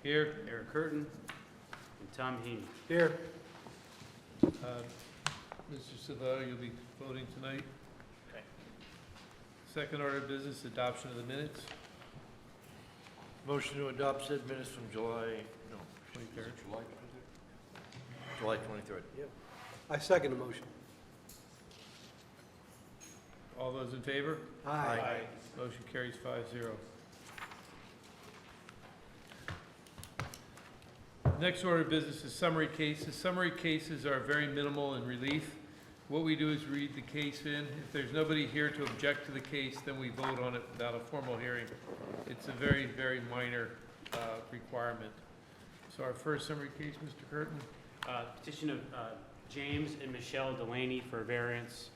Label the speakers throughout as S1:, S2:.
S1: Here.
S2: Eric Curtin, and Tom Heaney.
S1: Here. Mr. Savo, you'll be voting tonight.
S2: Okay.
S1: Second order of business, adoption of the minutes.
S3: Motion to adopt said minutes from July
S1: 23rd.
S3: July 23rd.
S4: I second the motion.
S1: All those in favor?
S4: Aye.
S1: Motion carries 5-0. Next order of business is summary cases. Summary cases are very minimal in relief. What we do is read the case in. If there's nobody here to object to the case, then we vote on it without a formal hearing. It's a very, very minor requirement. So our first summary case, Mr. Curtin.
S2: Petition of James and Michelle Delaney for variance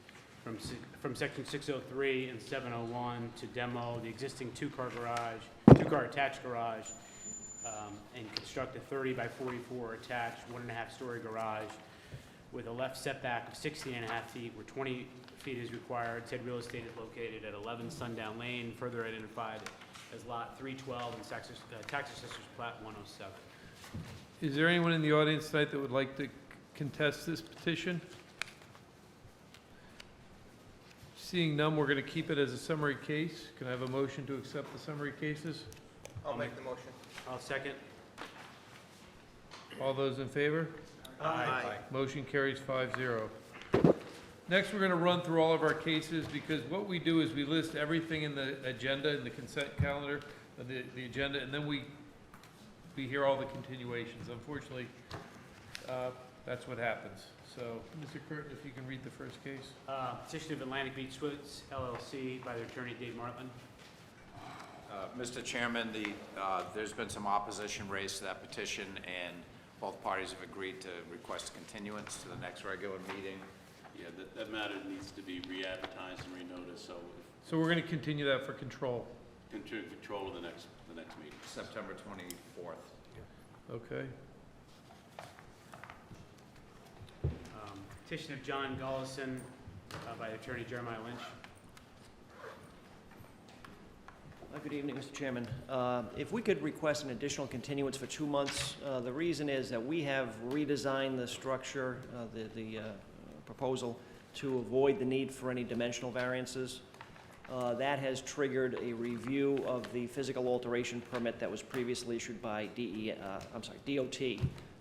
S2: from section 603 and 701 to demo the existing two-car attached garage, and construct a 30 by 44 attached 1.5-story garage with a left setback of 16.5 feet where 20 feet is required. Said real estate is located at 11 Sundown Lane, further identified as lot 312 in Tax Assessor's Plat 107.
S1: Is there anyone in the audience tonight that would like to contest this petition? Seeing none, we're going to keep it as a summary case. Can I have a motion to accept the summary cases?
S5: I'll make the motion.
S2: I'll second.
S1: All those in favor?
S2: Aye.
S1: Motion carries 5-0. Next, we're going to run through all of our cases because what we do is we list everything in the agenda, in the consent calendar, the agenda, and then we hear all the continuations. Unfortunately, that's what happens. So, Mr. Curtin, if you can read the first case.
S2: Petition of Atlantic Beach Suites LLC by their attorney Dave Martland.
S6: Mr. Chairman, there's been some opposition raised to that petition, and both parties have agreed to request a continuance to the next regular meeting.
S7: Yeah, that matter needs to be re-advertised and re-noticed, so
S1: So we're going to continue that for control.
S7: control of the next meeting.
S6: September 24th.
S1: Okay.
S2: Petition of John Gullison by attorney Jeremiah Lynch.
S8: Good evening, Mr. Chairman. If we could request an additional continuance for 2 months, the reason is that we have redesigned the structure, the proposal, to avoid the need for any dimensional variances. That has triggered a review of the physical alteration permit that was previously issued by DOT.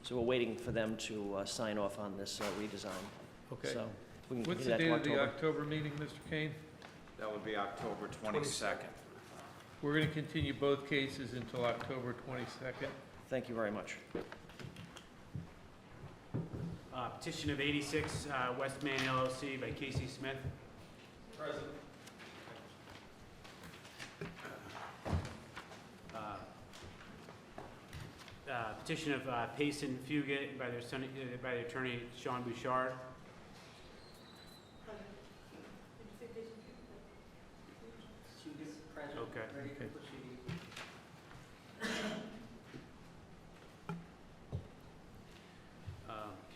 S8: So we're waiting for them to sign off on this redesign.
S1: Okay.
S8: So we can
S1: What's the
S8: continue
S1: date
S8: that
S1: of
S8: to
S1: the
S8: October.
S1: October meeting, Mr. Kane?
S6: That would be October 22nd.
S1: We're going to continue both cases until October 22nd.
S8: Thank you very much.
S2: Petition of 86 West Main LLC by Casey Smith.
S5: Present.
S2: Petition of Payson Fugit by their attorney Sean Bouchard. Okay.
S1: Okay.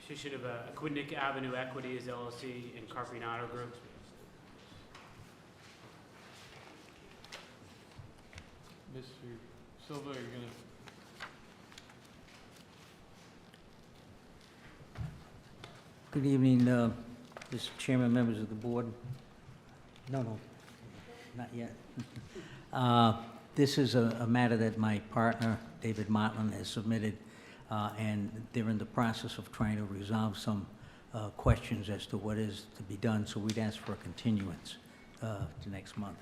S2: Petition of Aquidneck Avenue Equities LLC and Carpinato Group.
S1: Mr. Silva, you're going to...
S9: Good evening, Mr. Chairman, members of the board. No, not yet. This is a matter that my partner, David Martland, has submitted, and they're in the process of trying to resolve some questions as to what is to be done, so we'd ask for a continuance to next month.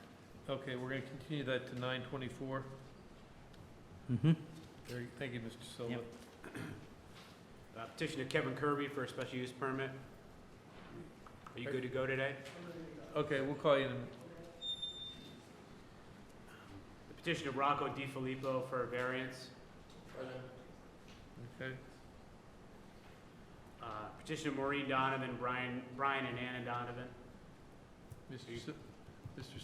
S1: Okay, we're going to continue that to 9/24.
S9: Mm-hmm.
S1: Thank you, Mr. Silva.
S9: Yep.
S2: Petition of Kevin Kirby for a special use permit. Are you good to go today?
S1: Okay, we'll call you in.
S2: The petition of Rocco DiFilippo for a variance.
S1: Okay.
S2: Petition of Maureen Donovan, Brian and Anna Donovan.
S1: Mr.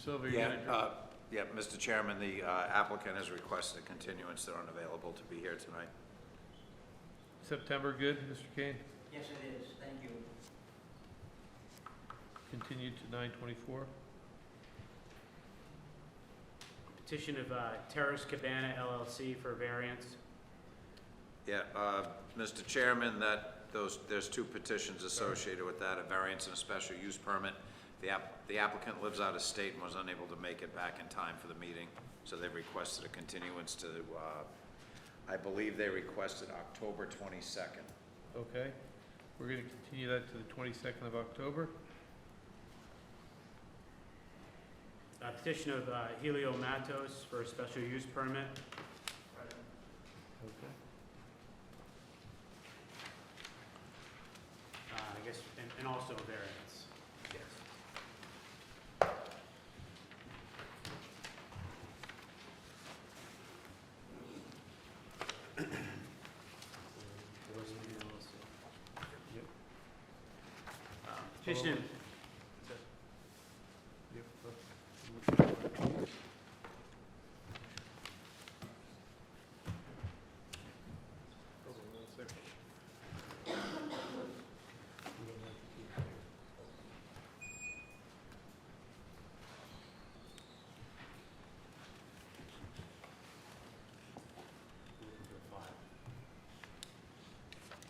S1: Silva, you're going to...
S6: Yeah, Mr. Chairman, the applicant has requested a continuance. They're unavailable to be here tonight.
S1: September, good, Mr. Kane?
S9: Yes, it is. Thank you.
S1: Continued to 9/24.
S2: Petition of Terrace Cabana LLC for a variance.
S6: Yeah, Mr. Chairman, there's two petitions associated with that, a variance and a special use permit. The applicant lives out of state and was unable to make it back in time for the meeting, so they requested a continuance to, I believe they requested October 22nd.
S1: Okay, we're gonna continue that to the 22nd of October.
S2: Petition of Helio Matos for a special use permit.
S1: Okay.
S2: I guess, and also a variance. Yes. Petition,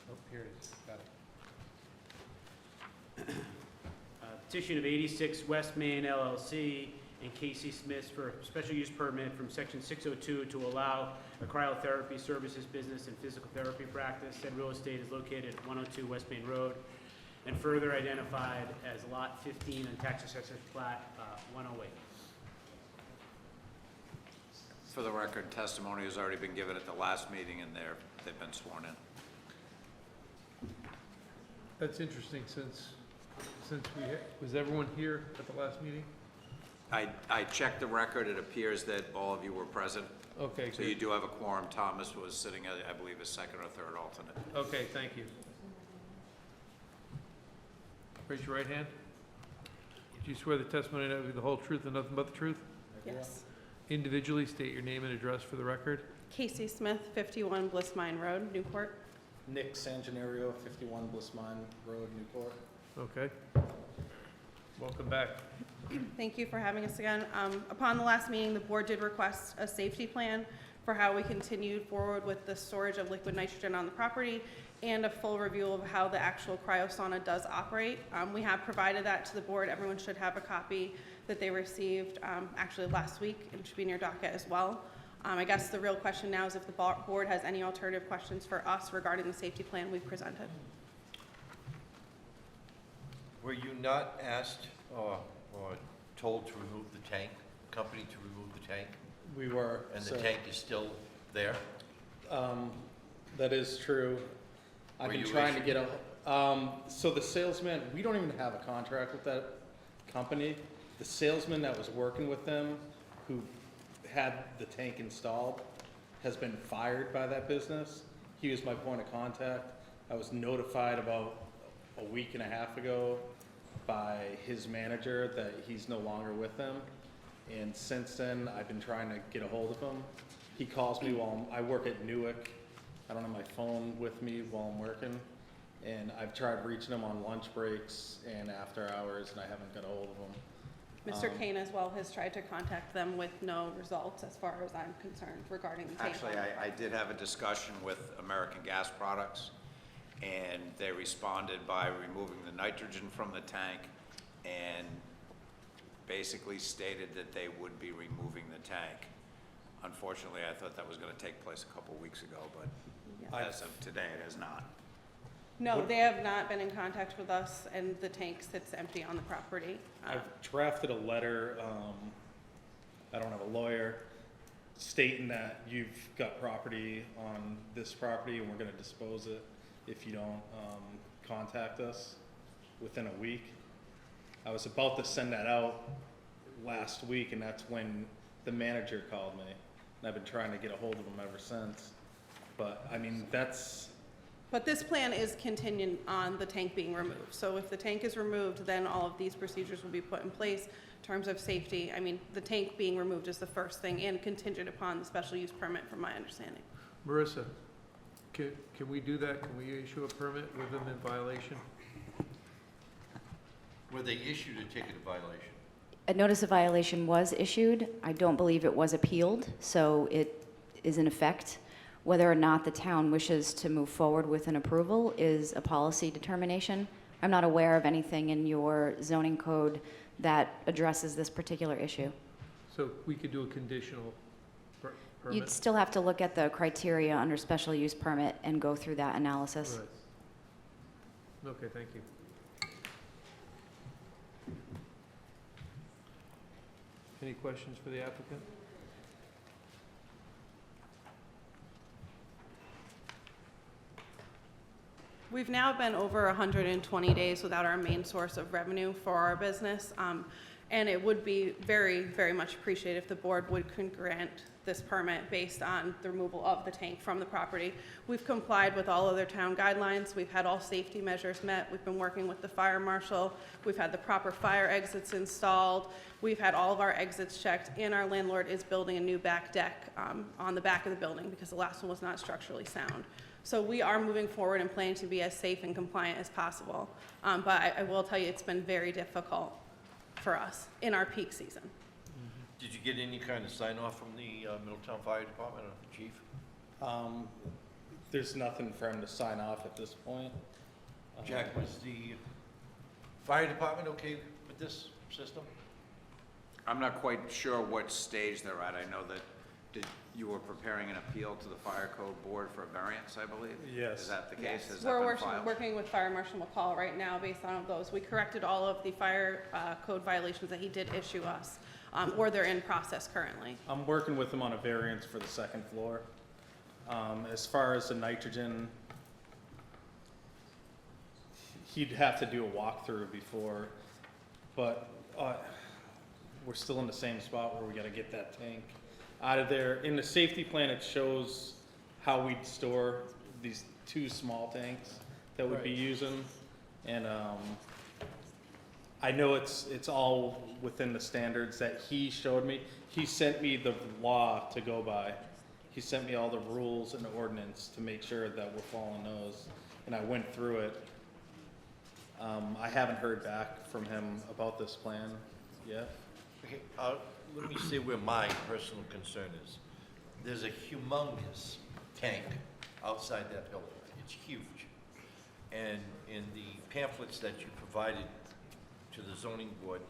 S1: Oh, here it is, got it.
S2: petition of 86 West Main LLC and Casey Smith for a special use permit from section 602 to allow a cryotherapy services business and physical therapy practice. Said real estate is located at 102 West Main Road and further identified as lot 15 and tax assessor plat 108.
S6: For the record, testimony has already been given at the last meeting, and they've been sworn in.
S1: That's interesting, since was everyone here at the last meeting?
S6: I checked the record, it appears that all of you were present,
S1: Okay,
S6: so you
S1: good.
S6: do have a quorum. Thomas was sitting, I believe, as second or third alternate.
S1: Okay, thank you. Raise your right hand. Do you swear the testimony tonight will be the whole truth and nothing but the truth?
S10: Yes.
S1: Individually state your name and address for the record.
S10: Casey Smith, 51 Bliss Mine Road, Newport.
S11: Nick Sangenario, 51 Bliss Mine Road, Newport.
S1: Okay. Welcome back.
S10: Thank you for having us again. Upon the last meeting, the board did request a safety plan for how we continued forward with the storage of liquid nitrogen on the property and a full review of how the actual cryosauna does operate. We have provided that to the board. Everyone should have a copy that they received actually last week, and should be in your docket as well. I guess the real question now is if the board has any alternative questions for us regarding the safety plan we've presented.
S3: Were you not asked or told to remove the tank, company to remove the tank?
S11: We were.
S3: And the
S11: so,
S3: tank is still there?
S11: That is true. I've
S3: Were
S11: been
S3: you
S11: trying to
S3: issued-
S11: get a, so the salesman, we don't even have a contract with that company. The salesman that was working with them, who had the tank installed, has been fired by that business. He was my point of contact. I was notified about a week and a half ago by his manager that he's no longer with them. And since then, I've been trying to get a hold of him. He calls me while I work at Newark. I don't have my phone with me while I'm working. And I've tried reaching him on lunch breaks and after hours, and I haven't got a hold of him.
S10: Mr. Kane as well has tried to contact them with no results as far as I'm concerned regarding the tank.
S6: Actually, I did have a discussion with American Gas Products, and they responded by removing the nitrogen from the tank and basically stated that they would be removing the tank. Unfortunately, I thought that was gonna take place a couple weeks ago, but
S10: Yeah.
S6: as of today, it has not.
S10: No, they have not been in contact with us, and the tank sits empty on the property.
S11: I've drafted a letter, I don't have a lawyer, stating that you've got property on this property and we're gonna dispose it if you don't, contact us within a week. I was about to send that out last week, and that's when the manager called me. And I've been trying to get a hold of him ever since. But, I mean,
S10: But this plan is contingent on the tank being removed. So if the tank is removed, then all of these procedures will be put in place in terms of safety. I mean, the tank being removed is the first thing, and contingent upon the special use permit, from my understanding.
S1: Marissa, can we do that? Can we issue a permit with them in violation?
S3: Were they issued a ticket of violation?
S12: A notice of violation was issued. I don't believe it was appealed, so it is in effect. Whether or not the town wishes to move forward with an approval is a policy determination. I'm not aware of anything in your zoning code that addresses this particular issue.
S1: So we could do a conditional permit?
S12: You'd still have to look at the criteria under special use permit and go through that analysis.
S1: Right. Okay, thank you. Any questions for the applicant?
S10: We've now been over 120 days without our main source of revenue for our business, and it would be very, very much appreciated if the board would grant this permit based on the removal of the tank from the property. We've complied with all other town guidelines. We've had all safety measures met. We've been working with the fire marshal. We've had the proper fire exits installed. We've had all of our exits checked, and our landlord is building a new back deck on the back of the building because the last one was not structurally sound. So we are moving forward and planning to be as safe and compliant as possible. But I will tell you, it's been very difficult for us in our peak season.
S3: Did you get any kind of sign off from the Middletown Fire Department or the chief?
S11: There's nothing for him to sign off at this point.
S3: Jack, was the fire department okay with this system?
S6: I'm not quite sure what stage they're at. I know that you were preparing an appeal to the Fire Code Board for a variance, I believe?
S11: Yes.
S6: Is that the case?
S10: Yes.
S6: Has that
S10: We're
S6: been filed?
S10: working with Fire Marshal McCall right now based on those. We corrected all of the fire code violations that he did issue us, or they're in process currently.
S11: I'm working with him on a variance for the second floor. As far as the nitrogen, he'd have to do a walkthrough before, but we're still in the same spot where we gotta get that tank out of there. In the safety plan, it shows how we'd store these two small tanks that we'd be using. And I know it's all within the standards that he showed me. He sent me the law to go by. He sent me all the rules and ordinance to make sure that we're following those. And I went through it. I haven't heard back from him about this plan yet.
S3: Okay, let me say where my personal concern is. There's a humongous tank outside that building. It's huge. And in the pamphlets that you provided to the zoning board,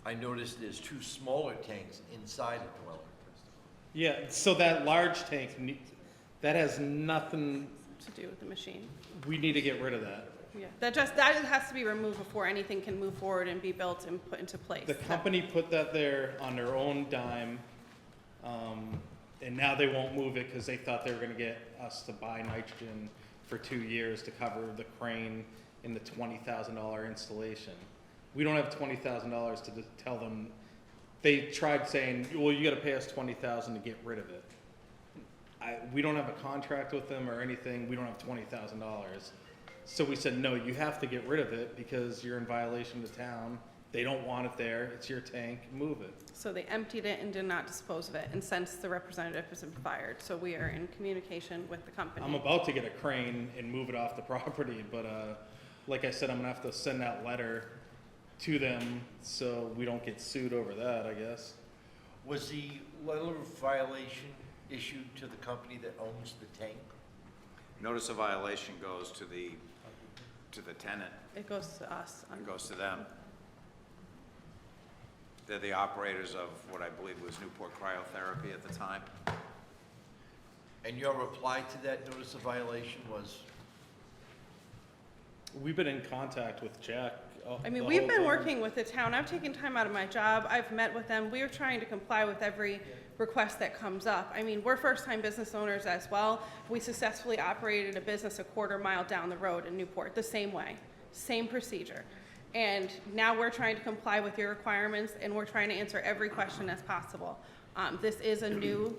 S3: I noticed there's two smaller tanks inside the dwelling.
S11: Yeah, so that large tank, that has nothing,
S10: To do with the machine.
S11: we need to get rid of that.
S10: Yeah, that has to be removed before anything can move forward and be built and put into place.
S11: The company put that there on their own dime, and now they won't move it because they thought they were gonna get us to buy nitrogen for 2 years to cover the crane in the $20,000 installation. We don't have $20,000 to tell them. They tried saying, well, you gotta pay us $20,000 to get rid of it. We don't have a contract with them or anything, we don't have $20,000. So we said, no, you have to get rid of it because you're in violation of the town. They don't want it there, it's your tank, move it.
S10: So they emptied it and did not dispose of it, and since the representative has been fired, so we are in communication with the company.
S11: I'm about to get a crane and move it off the property, but like I said, I'm gonna have to send that letter to them so we don't get sued over that, I guess.
S3: Was the letter of violation issued to the company that owns the tank?
S6: Notice of violation goes to the tenant,
S10: It goes to us.
S6: it goes to them. They're the operators of what I believe was Newport Cryotherapy at the time.
S3: And your reply to that notice of violation was?
S11: We've been in contact with Jack.
S10: I mean,
S11: the
S10: we've
S11: whole
S10: been
S11: time.
S10: working with the town. I've taken time out of my job. I've met with them. We are trying to comply with every request that comes up. I mean, we're first-time business owners as well. We successfully operated a business a quarter mile down the road in Newport, the same way, same procedure. And now we're trying to comply with your requirements, and we're trying to answer every question as possible. This is a new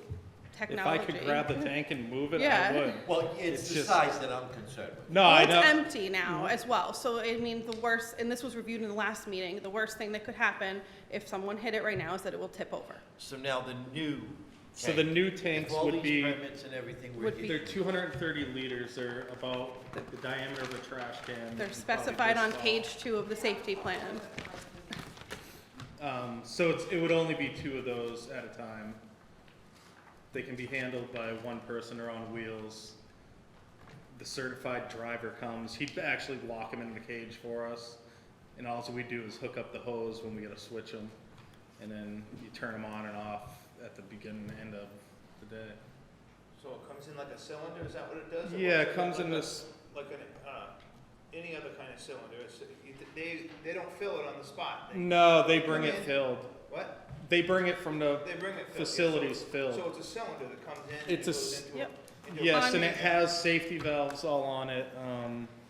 S11: If
S10: technology.
S11: I could grab the tank and move it,
S10: Yeah.
S11: I would.
S3: Well, it's the
S11: just-
S3: size that I'm concerned with.
S11: No,
S10: Well,
S11: I
S10: it's
S11: know.
S10: empty now as well. So, I mean, the worst, and this was reviewed in the last meeting, the worst thing that could happen if someone hit it right now is that it will tip over.
S3: So now the new tank.
S11: So the new tanks
S3: if all
S11: would
S3: these
S11: be,
S3: permits and everything were
S10: Would be-
S11: they're 230 liters, they're about the diameter of a trash can.
S10: They're
S11: probably
S10: specified
S11: this
S10: on
S11: tall.
S10: page 2 of the safety plan.
S11: So it would only be 2 of those at a time. They can be handled by one person or on wheels. The certified driver comes, he'd actually lock them in the cage for us. And all we do is hook up the hose when we gotta switch them. And then you turn them on and off at the beginning and end of the day.
S5: So it comes in like a cylinder, is that what it does? Or
S11: Yeah,
S5: what's
S11: it comes
S5: like
S11: in
S5: a-
S11: this,
S5: Like any other kind of cylinder, they don't fill it on the spot.
S11: no, they bring
S5: come
S11: it
S5: in-
S11: filled.
S5: What?
S11: They bring it from the
S5: They bring it filled.
S11: facilities
S5: So
S11: filled.
S5: it's a cylinder that comes in and
S11: It's a
S5: goes
S11: s-
S5: into
S10: Yep.
S5: into a.
S11: Yes, and
S10: On-
S11: it has safety valves all on it.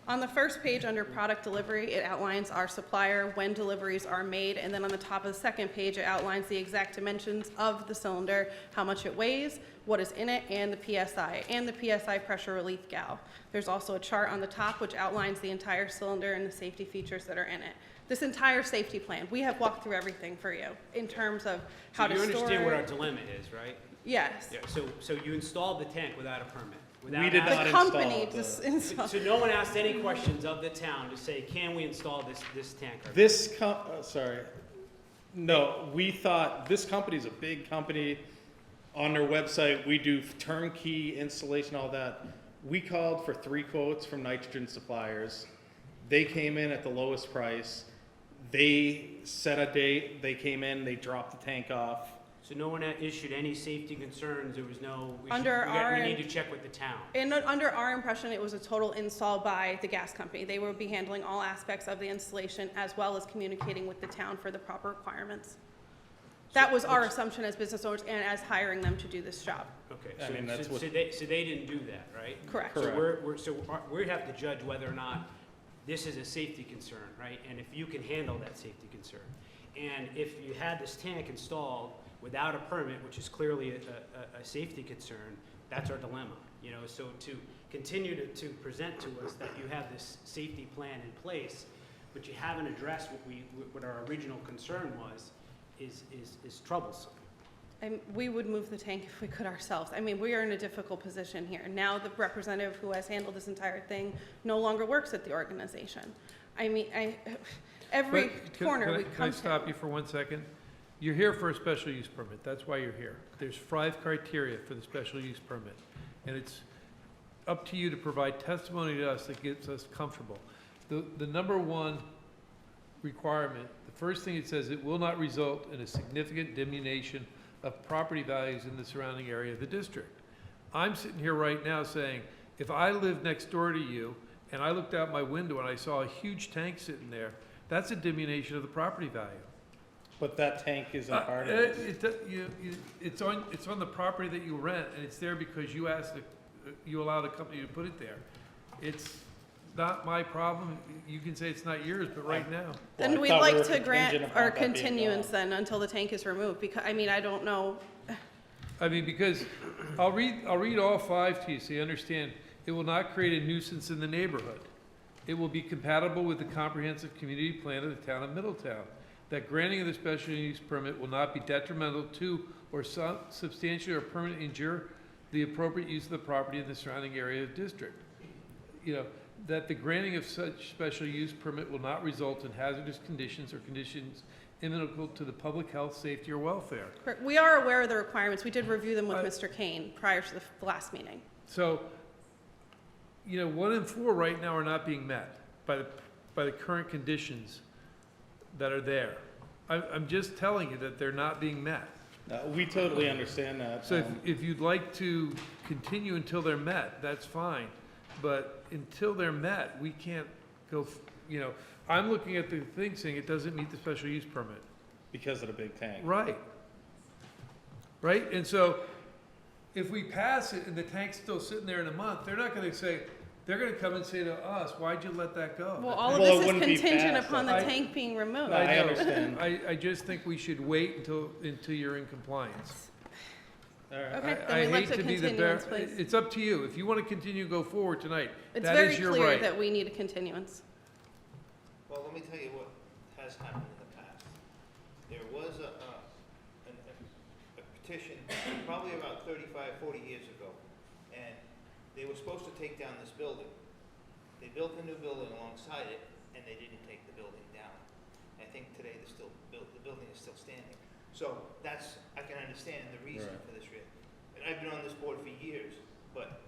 S10: On the first page under product delivery, it outlines our supplier, when deliveries are made, and then on the top of the second page, it outlines the exact dimensions of the cylinder, how much it weighs, what is in it, and the PSI pressure relief valve. There's also a chart on the top which outlines the entire cylinder and the safety features that are in it. This entire safety plan, we have walked through everything for you in terms of how to
S2: So
S10: store
S2: you understand what our
S10: it.
S2: dilemma is, right?
S10: Yes.
S2: Yeah, so you installed the tank without a permit? without
S11: We did
S2: asking-
S11: not
S10: The
S11: install
S10: company
S11: the-
S10: just installed.
S2: So no one asked any questions of the town to say, can we install this tank?
S11: This sorry. No, we thought, this company's a big company. On their website, we do turnkey installation, all that. We called for 3 quotes from nitrogen suppliers. They came in at the lowest price. They set a date, they came in, they dropped the tank off.
S2: So no one issued any safety concerns, there was no,
S10: Under
S2: we need to check with the town.
S10: And under our impression, it was a total install by the gas company. They will be handling all aspects of the installation as well as communicating with the town for the proper requirements. That was our assumption as business owners and as hiring them to do this job.
S2: Okay,
S11: I mean, that's
S2: so
S11: what-
S2: they didn't do that, right?
S10: Correct.
S11: Correct.
S2: So we have to judge whether or not this is a safety concern, right? And if you can handle that safety concern. And if you had this tank installed without a permit, which is clearly a safety concern, that's our dilemma. You know, so to continue to present to us that you have this safety plan in place, but you haven't addressed what our original concern was, is troublesome.
S10: And we would move the tank if we could ourselves. I mean, we are in a difficult position here. Now the representative who has handled this entire thing no longer works at the organization. I mean, every
S1: But
S10: corner we
S1: Can I
S10: come to.
S1: stop you for 1 second? You're here for a special use permit, that's why you're here. There's 5 criteria for the special use permit, and it's up to you to provide testimony to us that gets us comfortable. The number 1 requirement, the first thing it says, it will not result in a significant diminution of property values in the surrounding area of the district. I'm sitting here right now saying, if I lived next door to you, and I looked out my window and I saw a huge tank sitting there, that's a diminution of the property value.
S11: But that tank isn't part of it.
S1: It's on the property that you rent, and it's there because you you allow the company to put it there. It's not my problem. You can say it's not yours, but right now.
S10: Then
S11: Well, I
S10: we'd
S11: thought we
S10: like
S11: were
S10: to grant
S11: contingent upon
S10: our
S11: that being
S10: continuance
S11: gone.
S10: then until the tank is removed, because, I mean, I don't know.
S1: I mean, because I'll read all 5 to you so you understand. It will not create a nuisance in the neighborhood. It will be compatible with the comprehensive community plan of the town of Middletown. That granting of the special use permit will not be detrimental to or substantially or permanently injure the appropriate use of the property in the surrounding area of district. You know, that the granting of such special use permit will not result in hazardous conditions or conditions inimical to the public health, safety, or welfare.
S10: Correct. We are aware of the requirements. We did review them with
S1: I-
S10: Mr. Kane prior to the last meeting.
S1: So, you know, 1 in 4 right now are not being met by the current conditions that are there. I'm just telling you that they're not being met.
S11: We totally understand that.
S1: So if you'd like to continue until they're met, that's fine. But until they're met, we can't go, you know, I'm looking at the thing saying it doesn't meet the special use permit.
S11: Because of the big tank.
S1: Right. Right? And so if we pass it and the tank's still sitting there in a month, they're not gonna say, they're gonna come and say to us, why'd you let that go?
S10: Well, all of
S11: Well, it
S10: this is
S11: wouldn't be
S10: contingent
S11: passed,
S10: upon the
S1: I-
S10: tank being removed.
S11: I
S1: know.
S11: understand.
S1: I just think we should wait until you're in compliance.
S11: All right.
S10: Okay,
S1: I
S10: then we'd like
S1: hate
S10: to
S1: be the
S10: continuance, please.
S1: It's up to you. If you want to continue, go forward tonight.
S10: It's
S1: That
S10: very
S1: is your
S10: clear
S1: right.
S10: that we need a continuance.
S5: Well, let me tell you what has happened in the past. There was a petition probably about 35, 40 years ago, and they were supposed to take down this building. They built a new building alongside it, and they didn't take the building down. I think today the building is still standing. So I can understand the reason
S11: Right.
S5: for this. I've been on this board for years, but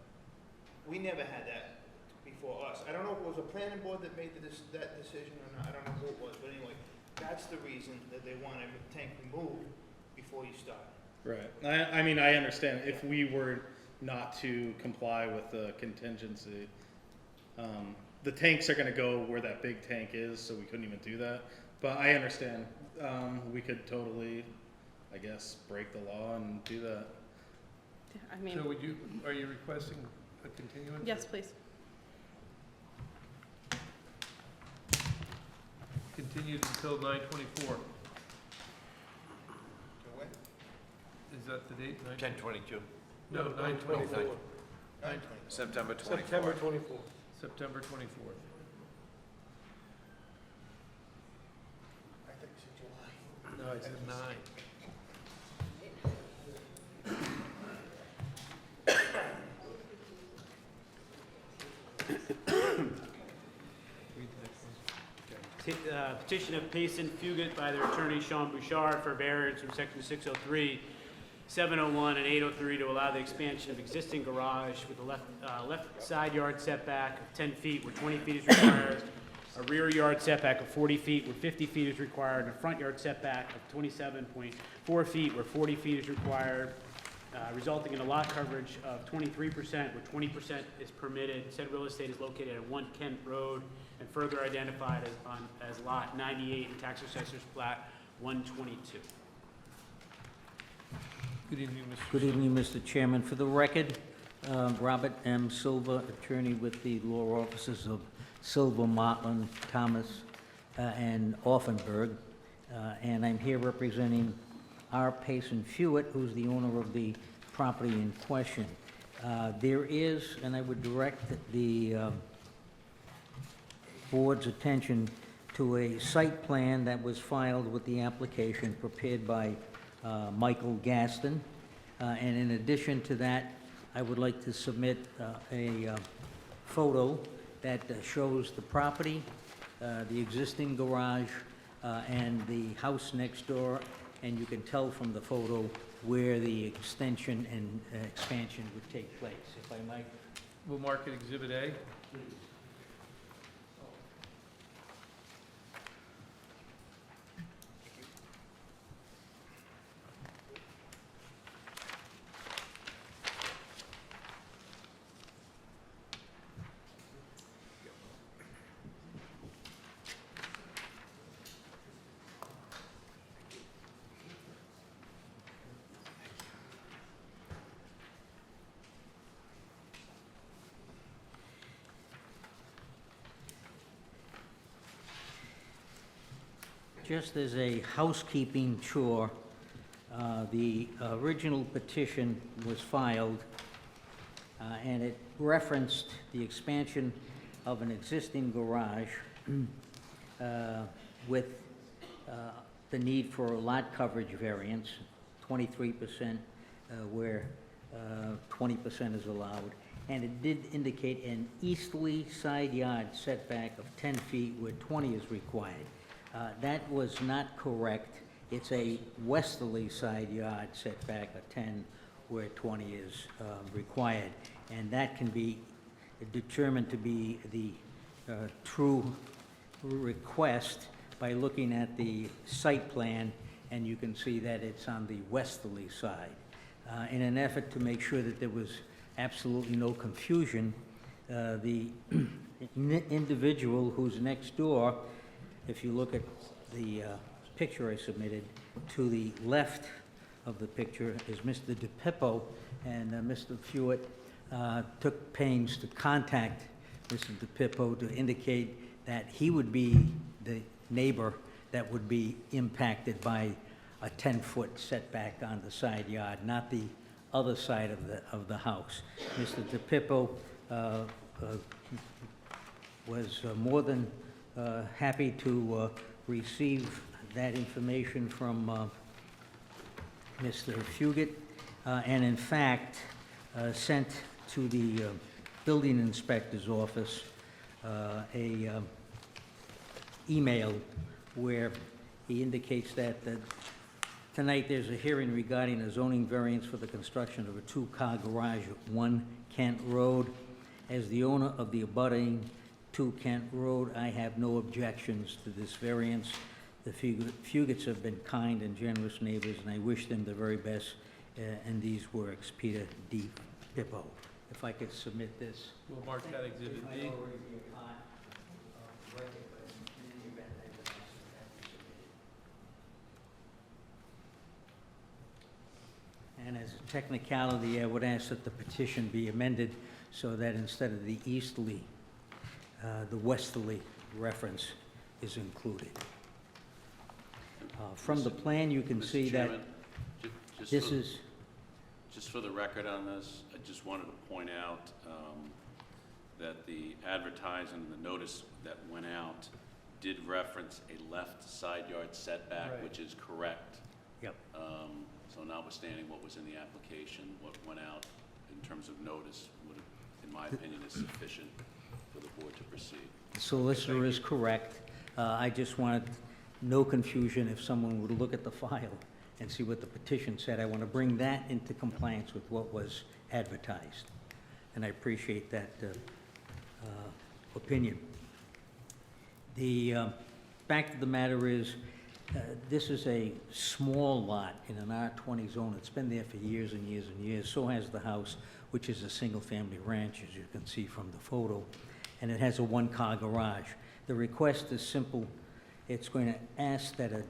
S5: we never had that before us. I don't know if it was a planning board that made that decision or not, I don't know who it was, but anyway, that's the reason that they want every tank removed before you start.
S11: Right. I mean, I understand if we were not to comply with the contingency, the tanks are gonna go where that big tank is, so we couldn't even do that. But I understand, we could totally, I guess, break the law and do that.
S10: I mean,
S1: So are you requesting a continuance?
S10: yes, please.
S1: Continued until 9/24.
S5: When?
S1: Is that the date?
S3: 10/22.
S1: No, 9/24.
S5: 9/20.
S6: September 24th.
S4: September 24th.
S1: September 24th.
S5: I think it's in July.
S1: No, I said 9.
S2: Petition of Payson Fugit by their attorney Sean Bouchard for variance from section 603, 701, and 803 to allow the expansion of existing garage with a left side yard setback of 10 feet where 20 feet is required, a rear yard setback of 40 feet where 50 feet is required, and a front yard setback of 27.4 feet where 40 feet is required, resulting in a lot coverage of 23% where 20% is permitted. Said real estate is located at 1 Kent Road and further identified as lot 98 in Tax Assessor's Plat 122.
S1: Good evening, Mr.
S9: Good evening, Mr. Chairman. For the record, Robert M. Silva, attorney with the law offices of Silva, Motlin, Thomas, and Offenberg. And I'm here representing R. Payson Fewett, who's the owner of the property in question. There is, and I would direct the board's attention to a site plan that was filed with the application prepared by Michael Gaston. And in addition to that, I would like to submit a photo that shows the property, the existing garage, and the house next door, and you can tell from the photo where the extension and expansion would take place, if I might.
S1: We'll mark it Exhibit A.
S9: Just as a housekeeping chore, the original petition was filed, and it referenced the expansion of an existing garage with the need for a lot coverage variance, 23% where 20% is allowed. And it did indicate an easterly side yard setback of 10 feet where 20 is required. That was not correct. It's a westerly side yard setback of 10 where 20 is required. And that can be determined to be the true request by looking at the site plan, and you can see that it's on the westerly side. In an effort to make sure that there was absolutely no confusion, the individual who's next door, if you look at the picture I submitted, to the left of the picture is Mr. DePippo, and Mr. Fewett took pains to contact Mr. DePippo to indicate that he would be the neighbor that would be impacted by a 10-foot setback on the side yard, not the other side of the house. Mr. DePippo was more than happy to receive that information from Mr. Fugit, and in fact sent to the building inspector's office a email where he indicates that Tonight, there's a hearing regarding a zoning variance for the construction of a two-car garage at 1 Kent Road. As the owner of the abutting 2 Kent Road, I have no objections to this variance. The Fugits have been kind and generous neighbors, and I wish them the very best in these works. Peter D. Pippo. If I could submit this.
S1: We'll mark that Exhibit
S9: It might
S1: D.
S9: already be a part of the record, but in any event, I would ask that that be submitted. And as a technicality, I would ask that the petition be amended so that instead of the easterly, the westerly reference is included. From the plan, you can
S7: Mr.
S9: see that
S7: Chairman, just
S9: this
S7: for-
S9: is,
S7: Just for the record on this, I just wanted to point out that the advertising, the notice that went out did reference a left side yard setback,
S1: Right.
S7: which is correct.
S9: yep.
S7: So notwithstanding what was in the application, what went out in terms of notice would, in my opinion, is sufficient for the board to proceed.
S9: The solicitor is correct. I just wanted no confusion if someone would look at the file and see what the petition said. I want to bring that into compliance with what was advertised. And I appreciate that opinion. The fact of the matter is, this is a small lot in an R20 zone. It's been there for years and years and years. So has the house, which is a single-family ranch, as you can see from the photo. And it has a one-car garage. The request is simple. It's going to ask that a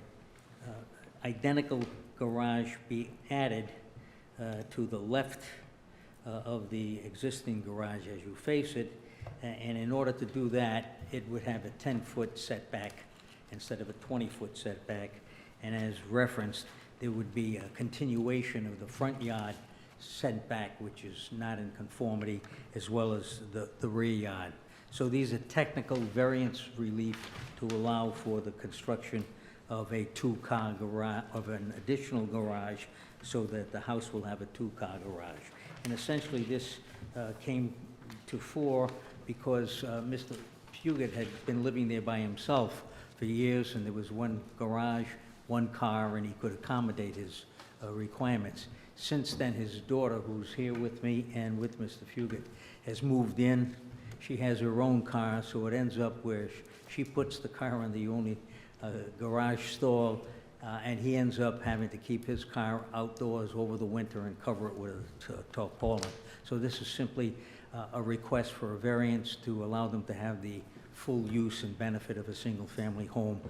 S9: identical garage be added to the left of the existing garage as you face it. And in order to do that, it would have a 10-foot setback instead of a 20-foot setback. And as referenced, there would be a continuation of the front yard setback, which is not in conformity, as well as the rear yard. So these are technical variance relief to allow for the construction of a two-car garage, of an additional garage, so that the house will have a two-car garage. And essentially, this came to fore because Mr. Fugit had been living there by himself for years, and there was one garage, one car, and he could accommodate his requirements. Since then, his daughter, who's here with me and with Mr. Fugit, has moved in. She has her own car, so it ends up where she puts the car in the only garage stall, and he ends up having to keep his car outdoors over the winter and cover it with a tarpaulin. So this is simply a request for a variance to allow them to have the full use and benefit of a single-family home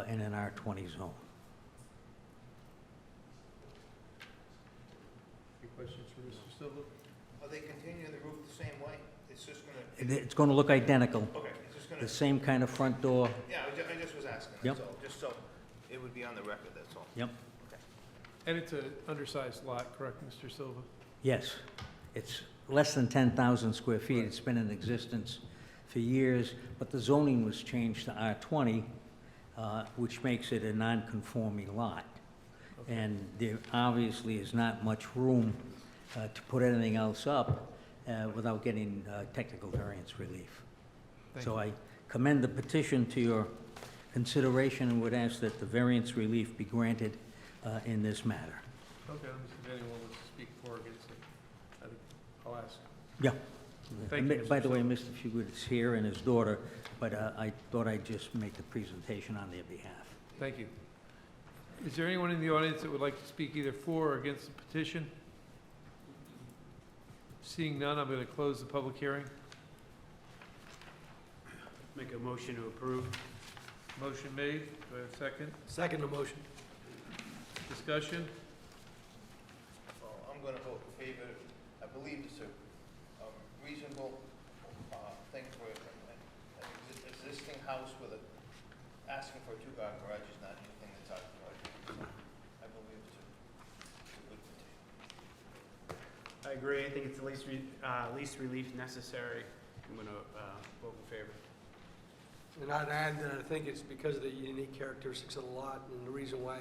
S9: in an R20 zone.
S1: Any questions for Mr. Silva?
S5: Are they continuing the roof the same way? It's just gonna,
S9: It's going to look identical,
S5: okay, it's just gonna,
S9: the same kind of front door.
S5: yeah, I just was asking,
S9: Yep.
S5: that's all, just so it would be on the record, that's all.
S9: Yep.
S1: And it's an undersized lot, correct, Mr. Silva?
S9: Yes, it's less than 10,000 square feet. It's been in existence for years, but the zoning was changed to R20, which makes it a non-conforming lot. And there obviously is not much room to put anything else up without getting technical variance relief.
S1: Thank
S9: So
S1: you.
S9: I commend the petition to your consideration and would ask that the variance relief be granted in this matter.
S1: Okay, let me see if anyone wants to speak for or against it. I think I'll ask.
S9: Yeah.
S1: Thank you, Mr.
S9: By the way,
S1: Silva.
S9: Mr. Fugit is here and his daughter, but I thought I'd just make the presentation on their behalf.
S1: Thank you. Is there anyone in the audience that would like to speak either for or against the petition? Seeing none, I'm going to close the public hearing.
S2: Make a motion to approve.
S1: Motion made. Do I have a second?
S4: Second the motion.
S1: Discussion?
S5: Well, I'm gonna vote in favor. I believe it's a reasonable thing for an existing house with asking for a two-car garage is not anything that's out of the ordinary. I believe it's a good petition.
S2: I agree. I think it's the least relief necessary. I'm going to vote in favor.
S4: And I'd add that I think it's because of the unique characteristics of the lot, and the reason why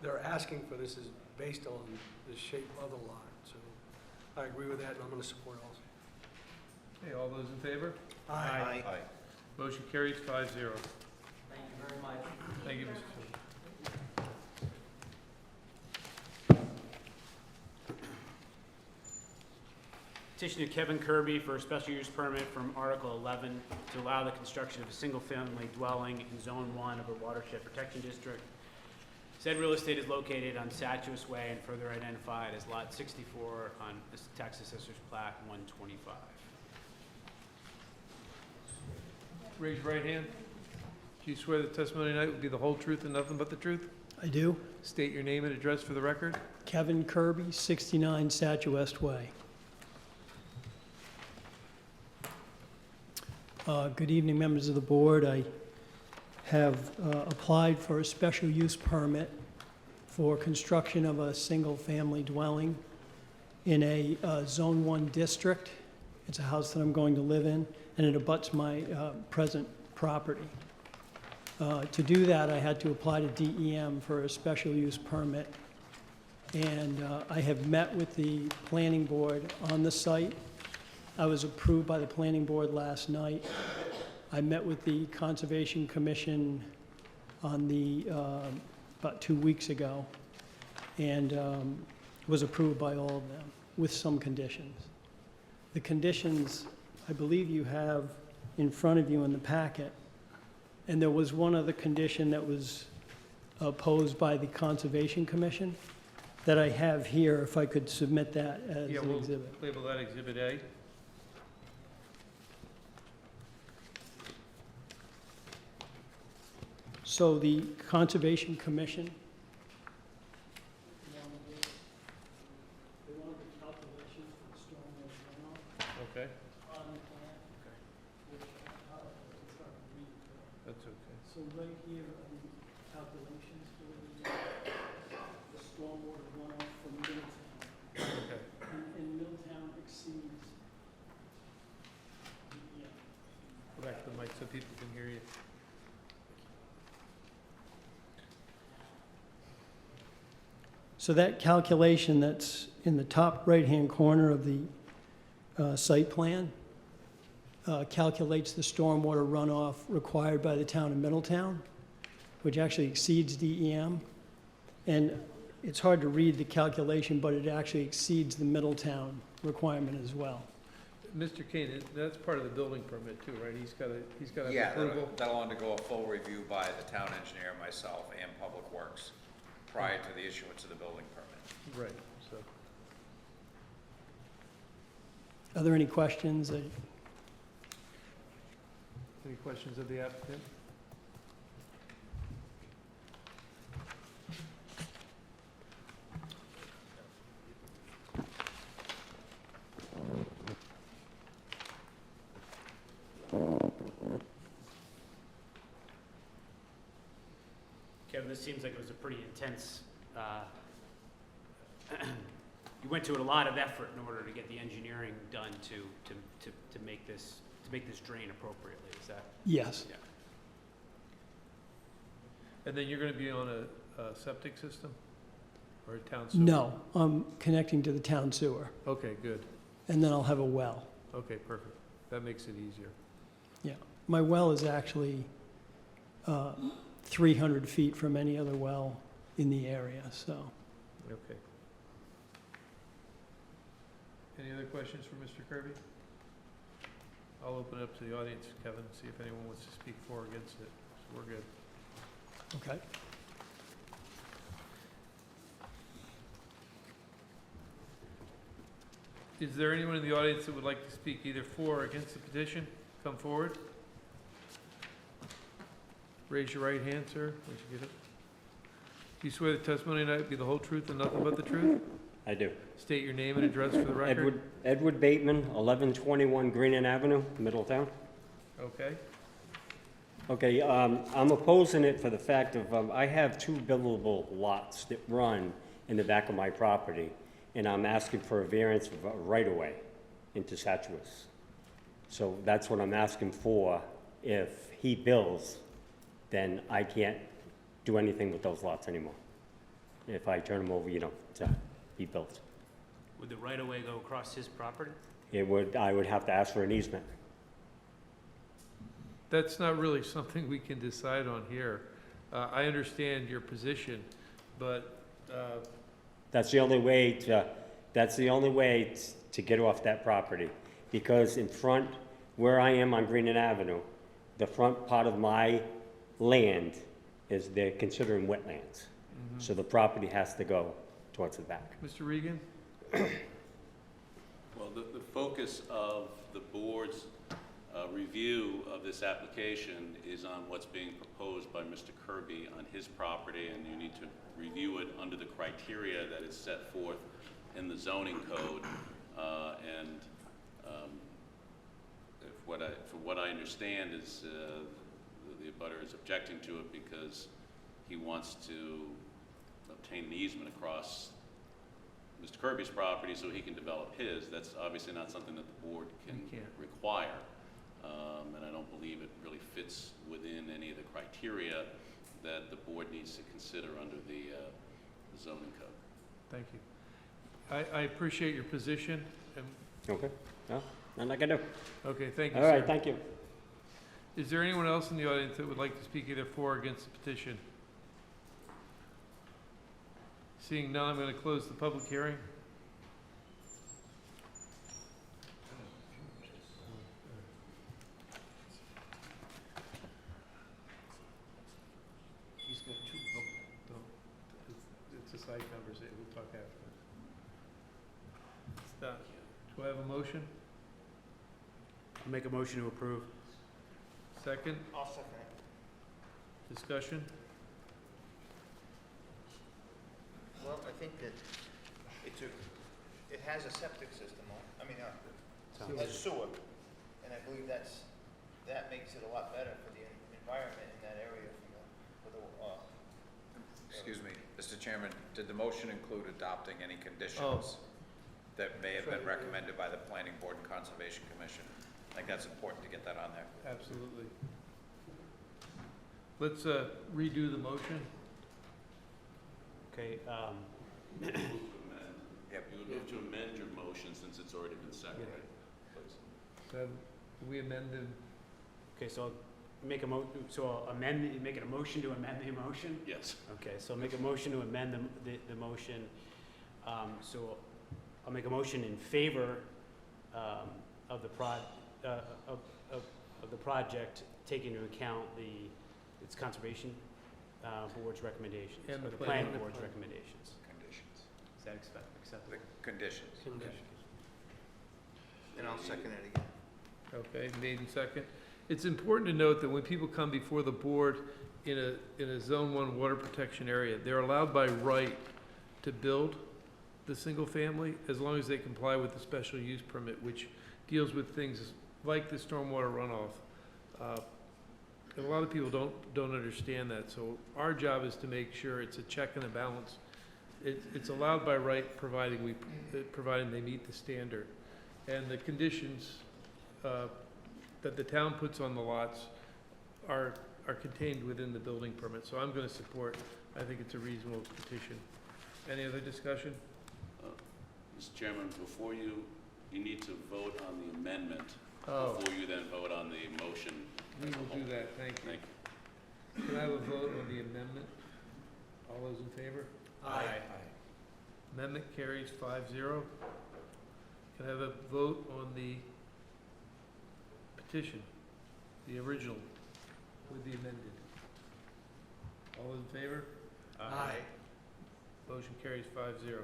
S4: they're asking for this is based on the shape of the lot. So I agree with that, and I'm going to support also.
S1: Okay, all those in favor?
S5: Aye.
S1: Motion carries 5-0.
S9: Thank you very much.
S1: Thank you, Mr. Silva.
S2: Petition of Kevin Kirby for a special use permit from Article 11 to allow the construction of a single-family dwelling in Zone 1 of a watershed protection district. Said real estate is located on Satuous Way and further identified as Lot 64 on the Tax Assessor's Plat 125.
S1: Raise your right hand. Do you swear the testimony tonight will be the whole truth and nothing but the truth?
S13: I do.
S1: State your name and address for the record.
S13: Kevin Kirby, 69 Satuwest Way. Good evening, members of the board. I have applied for a special use permit for construction of a single-family dwelling in a Zone 1 district. It's a house that I'm going to live in, and it abuts my present property. To do that, I had to apply to DEM for a special use permit, and I have met with the planning board on the site. I was approved by the planning board last night. I met with the Conservation Commission on the, about 2 weeks ago, and was approved by all of them with some conditions. The conditions, I believe you have in front of you in the packet, and there was one other condition that was posed by the Conservation Commission that I have here, if I could submit that as
S1: Yeah,
S13: an
S1: we'll
S13: exhibit.
S1: label that Exhibit A.
S13: So the Conservation Commission, they wanted the calculations for the stormwater runoff
S1: Okay,
S13: on the plan, which it's hard to read.
S1: that's okay.
S13: So right here are the calculations for the stormwater runoff from Middletown.
S1: Okay.
S13: And Middletown exceeds the,
S1: Go back to the mic so people can hear you.
S13: So that calculation that's in the top right-hand corner of the site plan calculates the stormwater runoff required by the town of Middletown, which actually exceeds DEM. And it's hard to read the calculation, but it actually exceeds the Middletown requirement as well.
S1: Mr. Kane, that's part of the building permit too, right? He's got to have
S6: Yeah,
S1: approval.
S6: that'll undergo a full review by the town engineer, myself, and Public Works prior to the issuance of the building permit.
S1: Right, so.
S13: Are there any questions?
S1: Any questions of the applicant?
S2: Kevin, this seems like it was a pretty intense, you went to a lot of effort in order to get the engineering done to make this drain appropriately, is that?
S13: Yes.
S2: Yeah.
S1: And then you're going to be on a septic system or a town sewer?
S13: No, I'm connecting to the town sewer,
S1: Okay, good.
S13: and then I'll have a well.
S1: Okay, perfect. That makes it easier.
S13: Yeah, my well is actually 300 feet from any other well in the area, so.
S1: Okay. Any other questions for Mr. Kirby? I'll open it up to the audience, Kevin, see if anyone wants to speak for or against it. So we're good.
S13: Okay.
S1: Is there anyone in the audience that would like to speak either for or against the petition? Come forward. Raise your right hand, sir. Once you get it. Do you swear the testimony tonight will be the whole truth and nothing but the truth?
S14: I do.
S1: State your name and address for the record.
S14: Edward Bateman, 1121 Greenan Avenue, Middletown.
S1: Okay,
S14: Okay, I'm opposing it for the fact of, I have 2 buildable lots that run in the back of my property, and I'm asking for a variance of a right-of-way into Satuous. So that's what I'm asking for. If he builds, then I can't do anything with those lots anymore. If I turn them over, to be built.
S2: Would the right-of-way go across his property?
S14: I would have to ask for an easement.
S1: that's not really something we can decide on here. I understand your position, but,
S14: That's the only way to That's the only way to get off that property. Because in front, where I am on Greenan Avenue, the front part of my land is, they're considering wetlands. So the property has to go towards the back.
S1: Mr. Regan?
S7: Well, the focus of the board's review of this application is on what's being proposed by Mr. Kirby on his property, and you need to review it under the criteria that is set forth in the zoning code. From what I understand is the abutter is objecting to it because he wants to obtain an easement across Mr. Kirby's property so he can develop his. That's obviously not something that the board can require. And I don't believe it really fits within any of the criteria that the board needs to consider under the zoning code.
S1: Thank you. I appreciate your position. And
S14: Okay, well, nothing I can do.
S1: okay, thank you,
S14: All right,
S1: sir.
S14: thank you.
S1: Is there anyone else in the audience that would like to speak either for or against the petition? Seeing none, I'm going to close the public hearing. He's got two. It's a side conversation. We'll talk after. It's done. Do I have a motion?
S2: I'll make a motion to approve.
S1: Second?
S5: I'll second it.
S1: Discussion?
S5: Well, I think that it has a septic system on, it has sewer, and I believe that makes it a lot better for the environment in that area for the
S6: Excuse me, Mr. Chairman, did the motion include adopting any conditions that may have been recommended by the Planning Board and Conservation Commission? I think that's important to get that on there.
S1: Absolutely. Let's redo the motion.
S2: Okay,
S7: Yep. You would move to amend your motion since it's already been seconded. Please.
S1: Do we amend the,
S2: okay, so I'll make I'll make it a motion to amend the motion?
S7: Yes.
S2: Okay, so I'll make a motion to amend the motion. So I'll make a motion in favor of the project, taking into account its conservation board's recommendations,
S1: And
S2: or
S1: the
S2: the
S1: planning
S2: planning board's
S1: board.
S2: recommendations.
S6: Conditions.
S2: Is that acceptable?
S6: The conditions.
S5: And I'll second it again.
S1: okay, made and second. It's important to note that when people come before the board in a Zone 1 water protection area, they're allowed by right to build the single family as long as they comply with the special use permit, which deals with things like the stormwater runoff. And a lot of people don't understand that, so our job is to make sure it's a check and a balance. It's allowed by right, providing they meet the standard. And the conditions that the town puts on the lots are contained within the building permit, so I'm gonna support. I think it's a reasonable petition. Any other discussion?
S7: Mr. Chairman, before you need to vote on the amendment
S1: Oh,
S7: before you then vote on the motion.
S1: we
S7: as a
S1: will
S7: whole.
S1: do that, thank you.
S7: Thank you.
S1: Can I have a vote on the amendment? All those in favor?
S2: Aye.
S1: Amendment carries 5-0. Can I have a vote on the petition, the original, with the amended? All those in favor?
S2: Aye.
S1: Motion carries 5-0.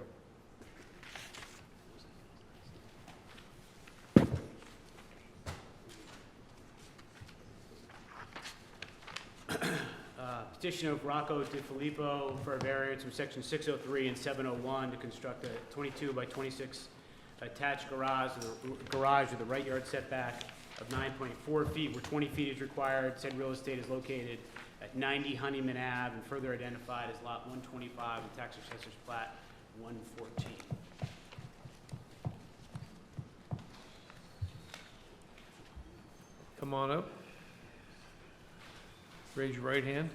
S2: Petition of Rocco De Filippo for a variance from section 603 and 701 to construct a 22 by 26 attached garage with a right yard setback of 9.4 feet, where 20 feet is required. Said real estate is located at 90 Honeyman Ave and further identified as lot 125 in tax assessor's plat 114.
S1: Come on up. Raise your right hand.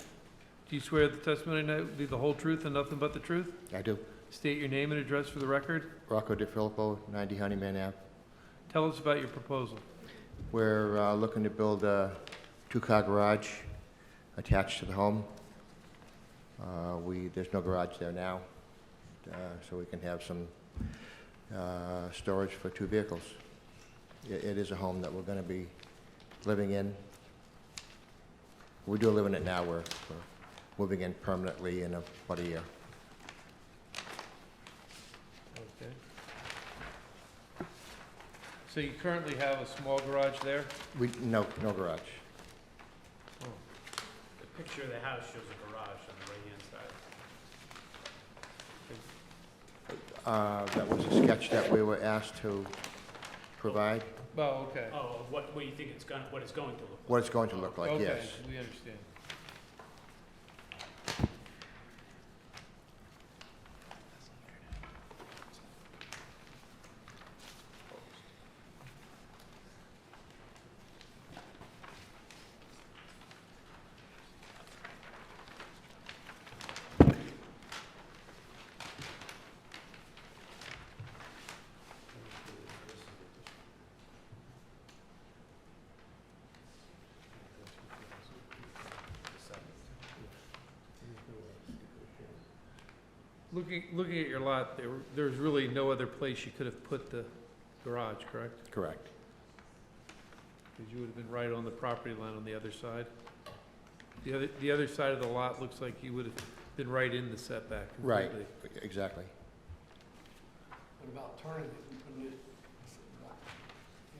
S1: Do you swear that the testimony tonight will be the whole truth and nothing but the truth?
S15: I do.
S1: State your name and address for the record.
S15: Rocco DeFilippo, 90 Honeyman Ave.
S1: Tell us about your proposal.
S15: We're looking to build a two-car garage attached to the home. There's no garage there now, so we can have some storage for 2 vehicles. It is a home that we're going to be living in. We do live in it now. We're moving in permanently in about a year.
S1: Okay. So you currently have a small garage there?
S15: No garage.
S2: The picture of the house shows a garage on the right-hand side.
S15: That was a sketch that we were asked to provide,
S1: Oh, okay.
S2: Oh, what you think it's going, what it's going to look like?
S15: what it's going to look like, yes.
S1: Okay, we understand. Looking at your lot, there's really no other place you could have put the garage, correct?
S15: Correct.
S1: Because you would have been right on the property line on the other side. The other side of the lot looks like you would have been right in the setback
S15: Right,
S1: completely.
S15: exactly.
S4: What about turning it and putting it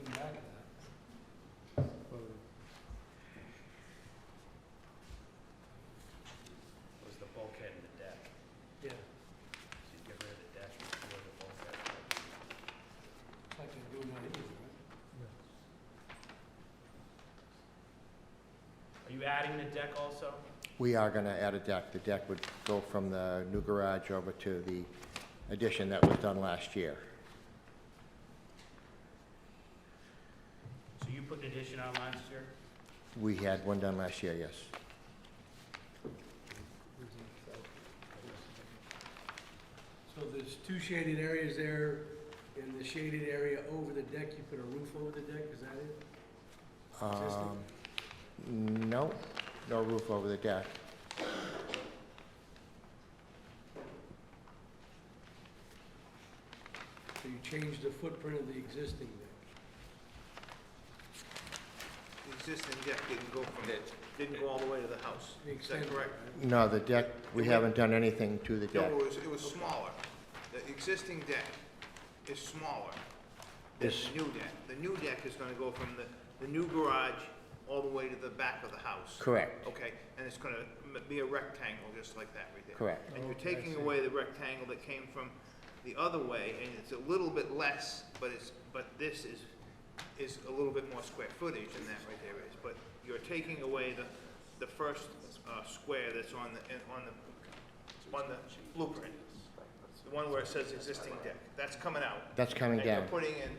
S4: in back of that?
S2: Was the bulkhead in the deck?
S4: Yeah,
S2: So you get rid of the deck and put the bulkhead.
S4: it's like they're doing that anyway, right?
S2: Are you adding the deck also?
S15: We are going to add a deck. The deck would go from the new garage over to the addition that was done last year.
S2: So you put an addition on last year?
S15: We had one done last year, yes.
S4: So there's 2 shaded areas there, in the shaded area over the deck, you put a roof over the deck, is that it? Existing?
S15: No roof over the deck.
S4: So you changed the footprint of the existing deck?
S5: The existing deck didn't go all the way to the house.
S4: The
S5: Is that
S4: extent-
S5: correct?
S15: No, the deck, we haven't done anything to the
S5: No,
S15: deck.
S5: it was smaller. The existing deck is smaller than
S15: This-
S5: the new deck. The new deck is gonna go from the new garage all the way to the back of the house.
S15: Correct,
S5: Okay, and it's gonna be a rectangle just like that right there.
S15: correct.
S5: And you're
S4: Okay, I
S5: taking
S4: see.
S5: away the rectangle that came from the other way, and it's a little bit less, but this is a little bit more square footage than that right there is. But you're taking away the first, square that's on the blueprint. The one where it says existing deck, that's coming out.
S15: That's coming
S5: And
S15: down.
S5: you're putting in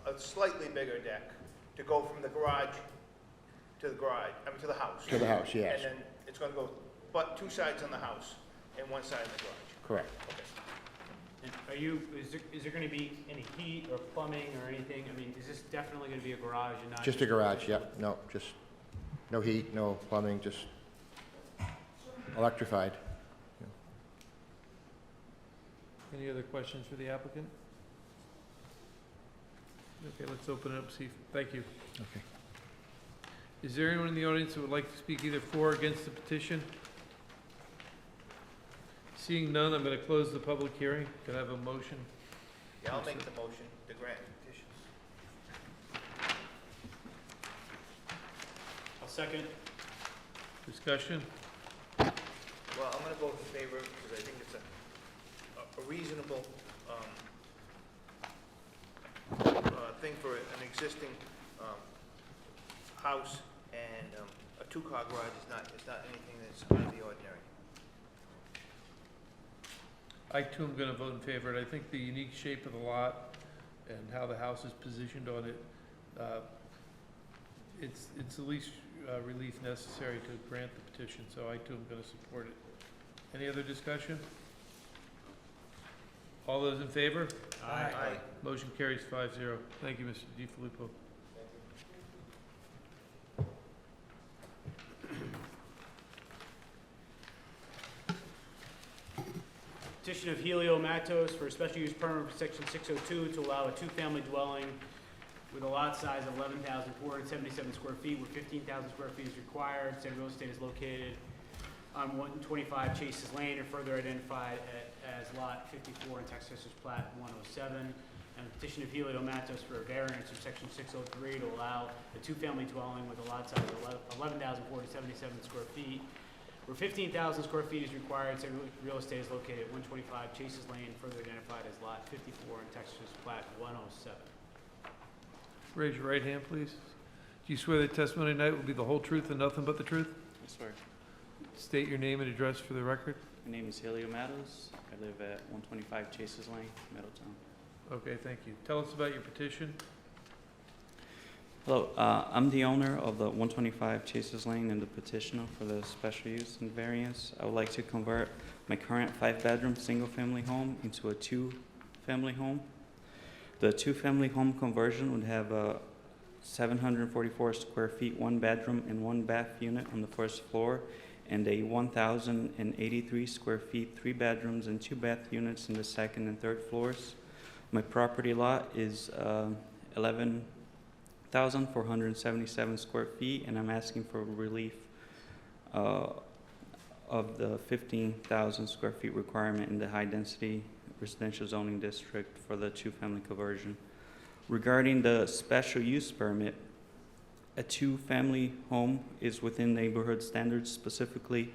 S5: a slightly bigger deck to go from the garage to the house.
S15: To the house, yes.
S5: And then it's gonna go, but 2 sides on the house and 1 side in the garage.
S15: Correct.
S5: Okay.
S2: And is there gonna be any heat or plumbing or anything? I mean, is this definitely gonna be a garage and not?
S15: Just a garage, yep. No, just, no heat, no plumbing, just electrified.
S1: Any other questions for the applicant? Okay, let's open it up, see, thank you.
S15: Okay.
S1: Is there anyone in the audience who would like to speak either for or against the petition? Seeing none, I'm gonna close the public hearing. Can I have a motion?
S5: Yeah, I'll make the motion to grant petition.
S2: I'll second.
S1: Discussion?
S5: Well, I'm gonna vote in favor because I think it's a reasonable, thing for an existing, house, and, a 2-car garage is not anything that's out of the ordinary.
S1: I too am gonna vote in favor, and I think the unique shape of the lot and how the house is positioned on it, it's the least relief necessary to grant the petition, so I too am gonna support it. Any other discussion? All those in favor?
S5: Aye.
S1: Motion carries 5-0. Thank you, Mr. DiFilippo.
S2: Petition of Helio Matos for a special use permit for section 602 to allow a two-family dwelling with a lot size of 11,477 square feet, where 15,000 square feet is required. Said real estate is located on 125 Chases Lane, or further identified as Lot 54 in Tax Assessor's Plat 107. And a petition of Helio Matos for a variance from section 603 to allow a two-family dwelling with a lot size of 11,477 square feet, where 15,000 square feet is required. Said real estate is located at 125 Chases Lane, further identified as Lot 54 in Tax Assessor's Plat 107.
S1: Raise your right hand, please. Do you swear that testimony tonight will be the whole truth and nothing but the truth?
S16: I swear.
S1: State your name and address for the record.
S16: My name is Helio Matos. I live at 125 Chases Lane, Middletown.
S1: Okay, thank you. Tell us about your petition.
S16: Hello, I'm the owner of the 125 Chases Lane and the petitioner for the special use and variance. I would like to convert my current 5-bedroom single-family home into a 2-family home. The 2-family home conversion would have a 744 square feet, 1-bedroom and 1-bath unit on the first floor, and a 1,083 square feet, 3 bedrooms and 2 bath units in the second and third floors. My property lot is 11,477 square feet, and I'm asking for relief of the 15,000 square feet requirement in the high-density residential zoning district for the 2-family conversion. Regarding the special use permit, a 2-family home is within neighborhood standards. Specifically,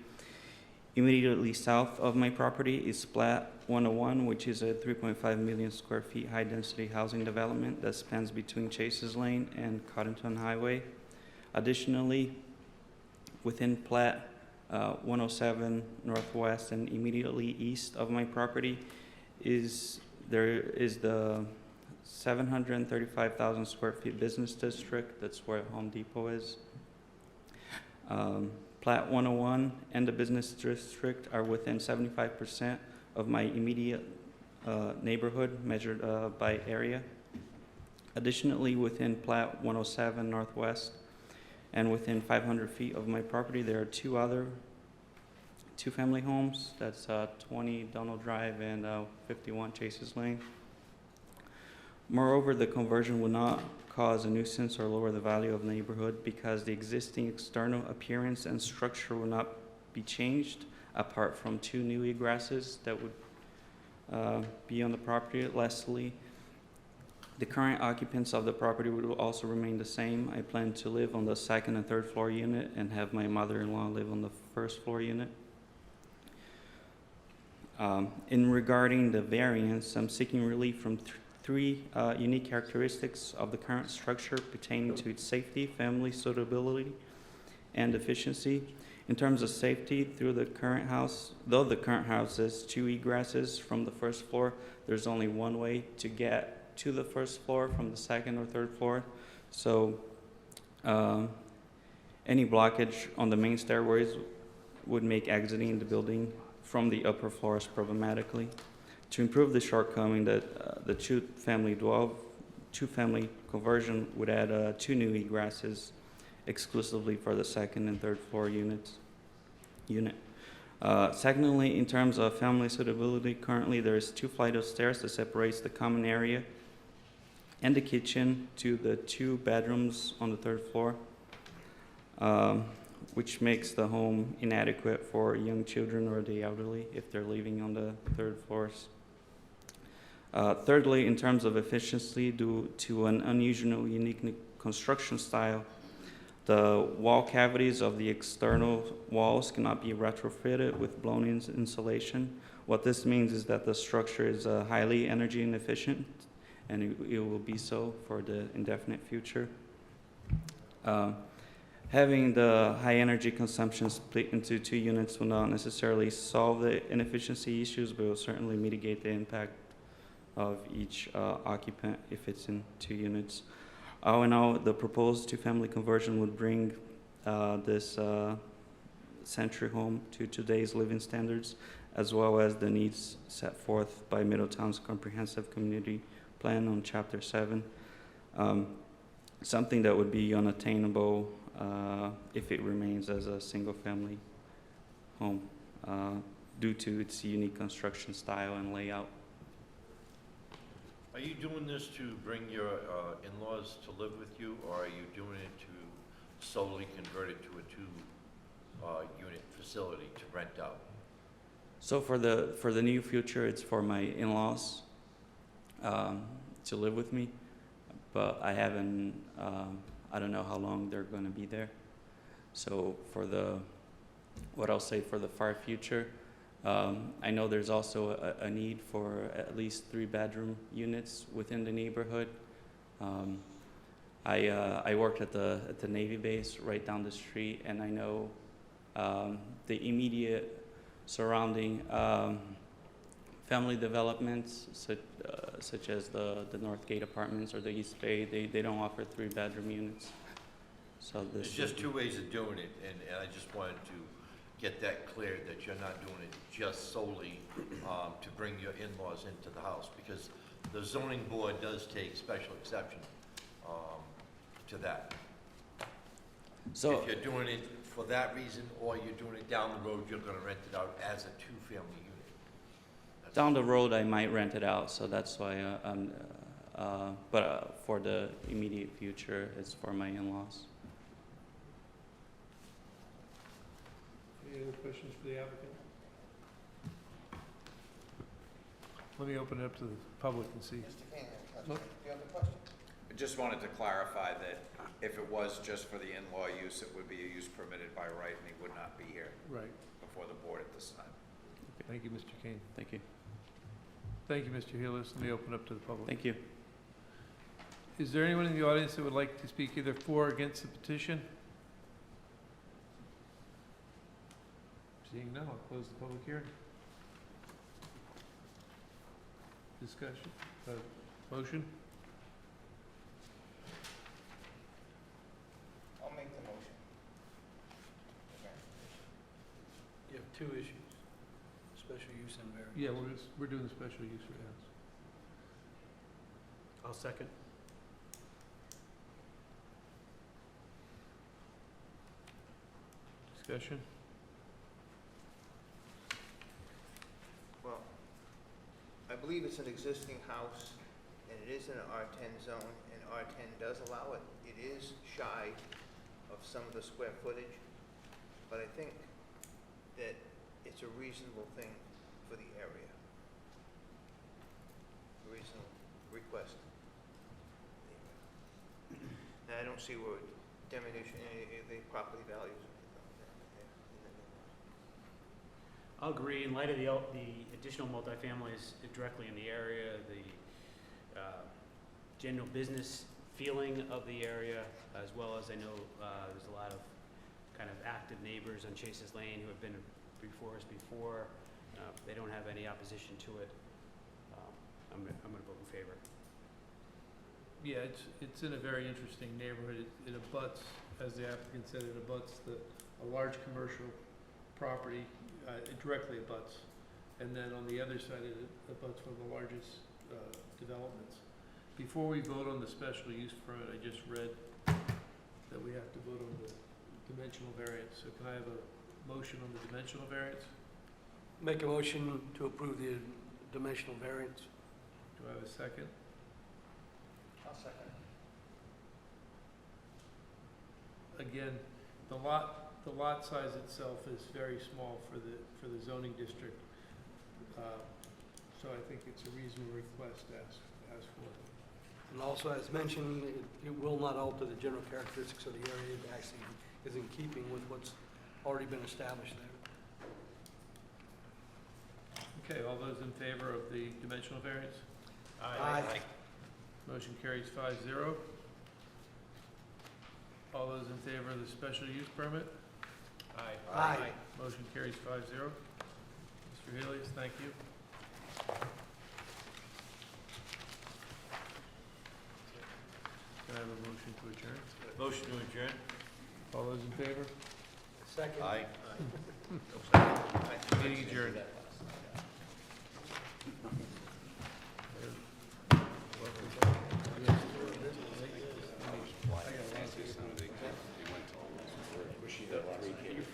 S16: immediately south of my property is Plat 101, which is a 3.5 million square feet high-density housing development that spans between Chases Lane and Cottington Highway. Additionally, within Plat 107 Northwest and immediately east of my property is the 735,000 square feet business district. That's where Home Depot is. Plat 101 and the business district are within 75% of my immediate neighborhood measured by area. Additionally, within Plat 107 Northwest and within 500 feet of my property, there are 2 other 2-family homes. That's 20 Donald Drive and 51 Chases Lane. Moreover, the conversion will not cause a nuisance or lower the value of the neighborhood because the existing external appearance and structure will not be changed, apart from 2 new egrasses that would be on the property. Lastly, the current occupants of the property will also remain the same. I plan to live on the 2nd and 3rd floor unit and have my mother-in-law live on the 1st floor unit. In regarding the variance, I'm seeking relief from 3 unique characteristics of the current structure pertaining to its safety, family suitability, and efficiency. In terms of safety, though the current house has 2 egrasses from the 1st floor, there's only one way to get to the 1st floor from the 2nd or 3rd floor. So any blockage on the main stairways would make exiting the building from the upper floors problematically. To improve the shortcoming, that the 2-family conversion would add 2 new egrasses exclusively for the 2nd and 3rd floor unit. Secondly, in terms of family suitability, currently there is 2 flights of stairs that separates the common area and the kitchen to the 2 bedrooms on the 3rd floor, which makes the home inadequate for young children or the elderly if they're living on the 3rd floors. Thirdly, in terms of efficiency, due to an unusual, unique construction style, the wall cavities of the external walls cannot be retrofitted with blown-in insulation. What this means is that the structure is highly energy inefficient, and it will be so for the indefinite future. Having the high energy consumption split into 2 units will not necessarily solve the inefficiency issues, but will certainly mitigate the impact of each occupant if it's in 2 units. All in all, the proposed 2-family conversion would bring this century home to today's living standards, as well as the needs set forth by Middletown's comprehensive community plan on Chapter 7. Something that would be unattainable if it remains as a single-family home. due to its unique construction style and layout.
S3: Are you doing this to bring your in-laws to live with you, or are you doing it to solely convert it to a two-unit facility to rent out?
S16: So for the near future, it's for my in-laws to live with me, but I haven't, I don't know how long they're going to be there. So for what I'll say for the far future, I know there's also a need for at least 3-bedroom units within the neighborhood. I worked at the Navy base right down the street, and I know the immediate surrounding family developments, such as the Northgate Apartments or the East Bay, they don't offer 3-bedroom units. So
S3: There's just two ways of doing it, and I just wanted to get that clear, that you're not doing it just solely to bring your in-laws into the house, because the zoning board does take special exception to that.
S16: So
S3: if you're doing it for that reason, or you're doing it down the road, you're gonna rent it out as a two-family unit.
S16: down the road, I might rent it out, so that's why but for the immediate future, it's for my in-laws.
S1: Any other questions for the applicant? Let me open it up to the public and see.
S5: Mr. Kane,
S1: Look.
S5: do you have a question?
S6: I just wanted to clarify that if it was just for the in-law use, it would be a use permitted by right, and he would not be here
S1: Right.
S6: before the board at this time.
S1: Thank you, Mr. Kane.
S16: Thank you.
S1: Thank you, Mr. Healis. Let me open up to the public.
S16: Thank you.
S1: Is there anyone in the audience that would like to speak either for or against the petition? Seeing none, I'll close the public hearing. Discussion, motion?
S5: I'll make the motion. Okay.
S4: You have two issues, special use and variance.
S1: Yeah, we're doing the special use right now.
S2: I'll second.
S1: Discussion?
S5: Well, I believe it's an existing house, and it is in an R10 zone, and R10 does allow it. It is shy of some of the square footage, but I think that it's a reasonable thing for the area. Reasonable request. And I don't see where diminution, any of the property values.
S2: I'll agree, in light of the additional multifamilies directly in the area, the general business feeling of the area, as well as I know there's a lot of kind of active neighbors on Chase's Lane who have been before us before. They don't have any opposition to it. I'm gonna vote in favor.
S1: Yeah, it's in a very interesting neighborhood. It abuts, as the applicant said, it abuts a large commercial property, it directly abuts. And then on the other side, it abuts one of the largest developments. Before we vote on the special use permit, I just read that we have to vote on the dimensional variance. So can I have a motion on the dimensional variance?
S4: Make a motion to approve the dimensional variance.
S1: Do I have a second?
S5: I'll second.
S1: Again, the lot size itself is very small for the zoning district. So I think it's a reasonable request to ask for.
S4: And also, as mentioned, it will not alter the general characteristics of the area. It actually is in keeping with what's already been established there.
S1: Okay, all those in favor of the dimensional variance?
S4: Aye.
S1: Motion carries 5-0. All those in favor of the special use permit?
S4: Aye.
S1: Motion carries 5-0. Mr. Helios, thank you. Can I have a motion to adjourn?
S3: Motion to adjourn?
S1: All those in favor?
S4: Second.
S3: Aye.
S1: Meeting adjourned.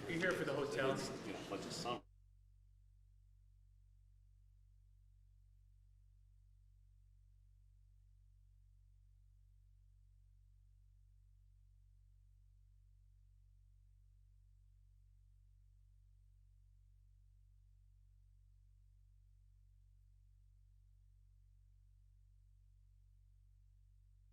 S2: You're here for the hotels?